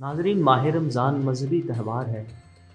ناظرین، ماہ رمضان مذہبی تہوار ہے،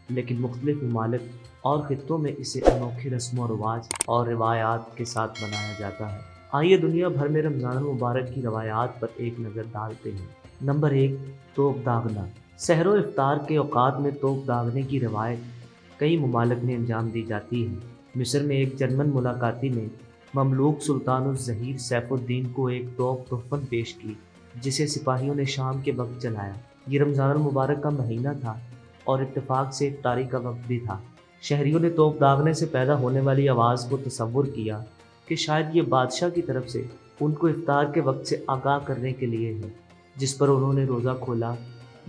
لیکن مختلف ممالک اور خطوں میں اسے انوکھی رسم و رواج اور روایات کے ساتھ منایا جاتا ہے۔ آئیے دنیا بھر میں رمضان المبارک کی روایات پر ایک نظر ڈالتے ہیں۔ نمبر 1، توپ داغنا۔ سحر و افطار کے اوقات میں توپ داغنے کی روایت کئی ممالک میں انجام دی جاتی ہے۔ مصر میں ایک جرمن ملاقاتی نے مملوک سلطان الظہیر سیف الدین کو ایک توپ تحفہ پیش کی، جسے سپاہیوں نے شام کے وقت جلایا۔ یہ رمضان المبارک کا مہینہ تھا اور اتفاق سے افطاری کا وقت بھی تھا۔ شہریوں نے توپ داغنے سے پیدا ہونے والی آواز کو تصور کیا کہ شاید یہ بادشاہ کی طرف سے ان کو افطار کے وقت سے آگاہ کرنے کے لیے ہے، جس پر انہوں نے روزہ کھولا۔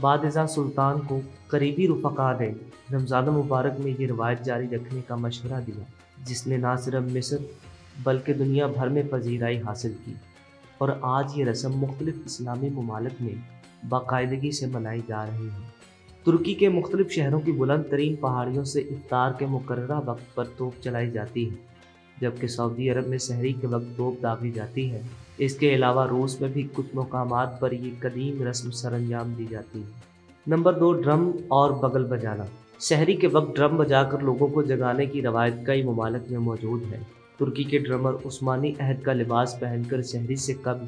بعد ازاں سلطان کو قریبی رفقا نے رمضان المبارک میں یہ روایت جاری رکھنے کا مشورہ دیا، جس نے نہ صرف مصر بلکہ دنیا بھر میں پذیرائی حاصل کی، اور آج یہ رسم مختلف اسلامی ممالک میں باقاعدگی سے منائی جا رہی ہے۔ ترکی کے مختلف شہروں کی بلند ترین پہاڑیوں سے افطار کے مقررہ وقت پر توپ چلائی جاتی ہے، جبکہ سعودی عرب میں سحری کے وقت توپ داغی جاتی ہے۔ اس کے علاوہ روس میں بھی کچھ مقامات پر یہ قدیم رسم سر انجام دی جاتی ہے۔ نمبر 2، ڈرم اور بگل بجانا۔ سحری کے وقت ڈرم بجا کر لوگوں کو جگانے کی روایت کئی ممالک میں موجود ہے۔ ترکی کے ڈرمر عثمانی عہد کا لباس پہن کر سحری سے قبل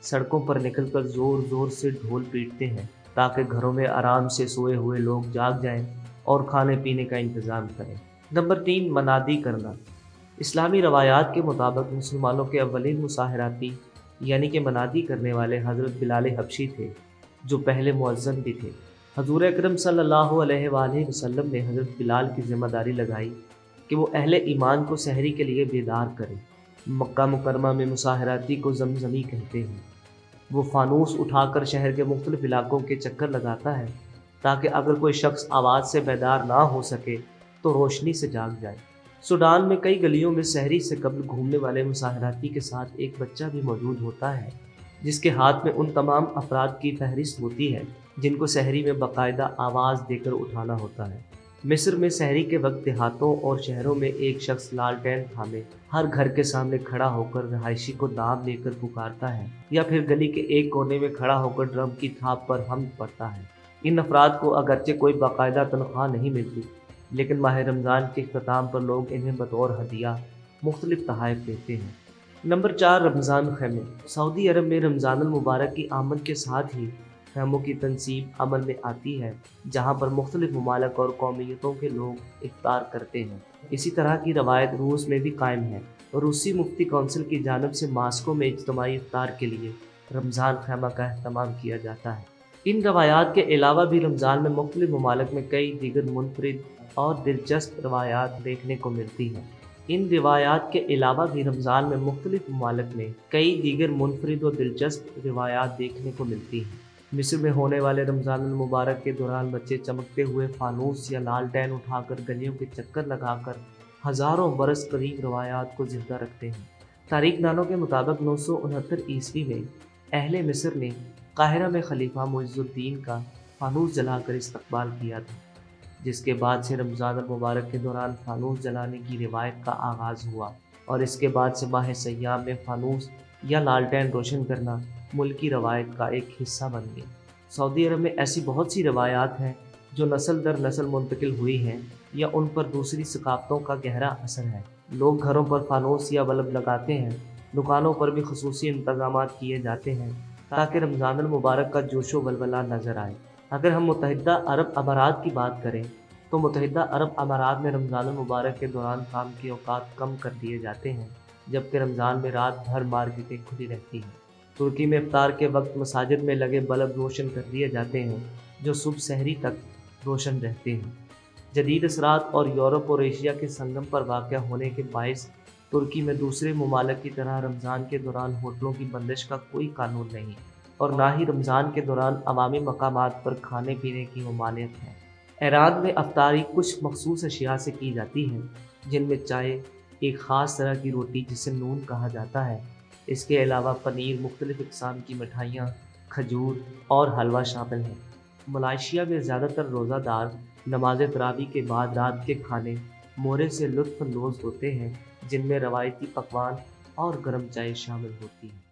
سڑکوں پر نکل کر زور زور سے ڈھول پیٹتے ہیں تاکہ گھروں میں آرام سے سوئے ہوئے لوگ جاگ جائیں اور کھانے پینے کا انتظام کریں۔ نمبر 3، منادی کرنا۔ اسلامی روایات کے مطابق مسلمانوں کے اولین مساحراتی یعنی کہ منادی کرنے والے حضرت بلال حبشی تھے، جو پہلے مؤذن بھی تھے۔ حضور اکرم صلی اللہ علیہ وآلہ وسلم نے حضرت بلال کی ذمہ داری لگائی کہ وہ اہل ایمان کو سحری کے لیے بیدار کریں۔ مکہ مکرمہ میں مساحراتی کو زمزمی کہتے ہیں۔ وہ فانوس اٹھا کر شہر کے مختلف علاقوں کے چکر لگاتا ہے تاکہ اگر کوئی شخص آواز سے بیدار نہ ہو سکے تو روشنی سے جاگ جائے۔ سوڈان میں کئی گلیوں میں سحری سے قبل گھومنے والے مساحراتی کے ساتھ ایک بچہ بھی موجود ہوتا ہے، جس کے ہاتھ میں ان تمام افراد کی فہرست ہوتی ہے جن کو سحری میں باقاعدہ آواز دے کر اٹھانا ہوتا ہے۔ مصر میں سحری کے وقت دیہاتوں اور شہروں میں ایک شخص لالٹین تھامے ہر گھر کے سامنے کھڑا ہو کر رہائشی کو نام لے کر پکارتا ہے، یا پھر گلی کے ایک کونے میں کھڑا ہو کر ڈرم کی تھاپ پر حمد پڑھتا ہے۔ ان افراد کو اگرچہ کوئی باقاعدہ تنخواہ نہیں ملتی، لیکن ماہ رمضان کے اختتام پر لوگ انہیں بطور ہدیہ مختلف تحائف دیتے ہیں۔ نمبر 4، رمضان خیمے۔ سعودی عرب میں رمضان المبارک کی آمد کے ساتھ ہی خیموں کی تنصیب عمل میں آتی ہے، جہاں پر مختلف ممالک اور قومیتوں کے لوگ افطار کرتے ہیں۔ اسی طرح کی روایت روس میں بھی قائم ہے۔ روسی مفتی کونسل کی جانب سے ماسکو میں اجتماعی افطار کے لیے رمضان خیمہ کا اہتمام کیا جاتا ہے۔ ان روایات کے علاوہ بھی رمضان میں مختلف ممالک میں کئی دیگر منفرد اور دلچسپ روایات دیکھنے کو ملتی ہیں۔ ان روایات کے علاوہ بھی رمضان میں مختلف ممالک میں کئی دیگر منفرد اور دلچسپ روایات دیکھنے کو ملتی ہیں۔ مصر میں ہونے والے رمضان المبارک کے دوران بچے چمکتے ہوئے فانوس یا لالٹین اٹھا کر گلیوں کے چکر لگا کر ہزاروں برس قدیم روایات کو زندہ رکھتے ہیں۔ تاریخ دانوں کے مطابق 969 عیسوی میں اہل مصر نے قاہرہ میں خلیفہ معز الدین کا فانوس جلا کر استقبال کیا تھا، جس کے بعد سے رمضان المبارک کے دوران فانوس جلانے کی روایت کا آغاز ہوا، اور اس کے بعد سے ماہ سیام میں فانوس یا لالٹین روشن کرنا ملکی روایت کا ایک حصہ بن گیا۔ سعودی عرب میں ایسی بہت سی روایات ہیں جو نسل در نسل منتقل ہوئی ہیں یا ان پر دوسری ثقافتوں کا گہرا اثر ہے۔ لوگ گھروں پر فانوس یا بلب لگاتے ہیں، دکانوں پر بھی خصوصی انتظامات کیے جاتے ہیں تاکہ رمضان المبارک کا جوش و ولولہ نظر آئے۔ اگر ہم متحدہ عرب امارات کی بات کریں تو متحدہ عرب امارات میں رمضان المبارک کے دوران کام کے اوقات کم کر دیے جاتے ہیں، جبکہ رمضان میں رات بھر مارکیٹیں کھلی رہتی ہیں۔ ترکی میں افطار کے وقت مساجد میں لگے بلب روشن کر دیے جاتے ہیں جو صبح سحری تک روشن رہتے ہیں۔ جدید اثرات اور یورپ اور ایشیا کے سنگم پر واقع ہونے کے باعث ترکی میں دوسرے ممالک کی طرح رمضان کے دوران ہوٹلوں کی بندش کا کوئی قانون نہیں، اور نہ ہی رمضان کے دوران عوامی مقامات پر کھانے پینے کی ممانعت ہے۔ ایران میں افطاری کچھ مخصوص اشیاء سے کی جاتی ہے، جن میں چائے، ایک خاص طرح کی روٹی جسے نون کہا جاتا ہے، اس کے علاوہ پنیر، مختلف اقسام کی مٹھائیاں، کھجور اور حلوہ شامل ہیں۔ ملائیشیا میں زیادہ تر روزہ دار نماز تراویح کے بعد رات کے کھانے مورے سے لطف اندوز ہوتے ہیں، جن میں روایتی پکوان اور گرم چائے شامل ہوتی ہے۔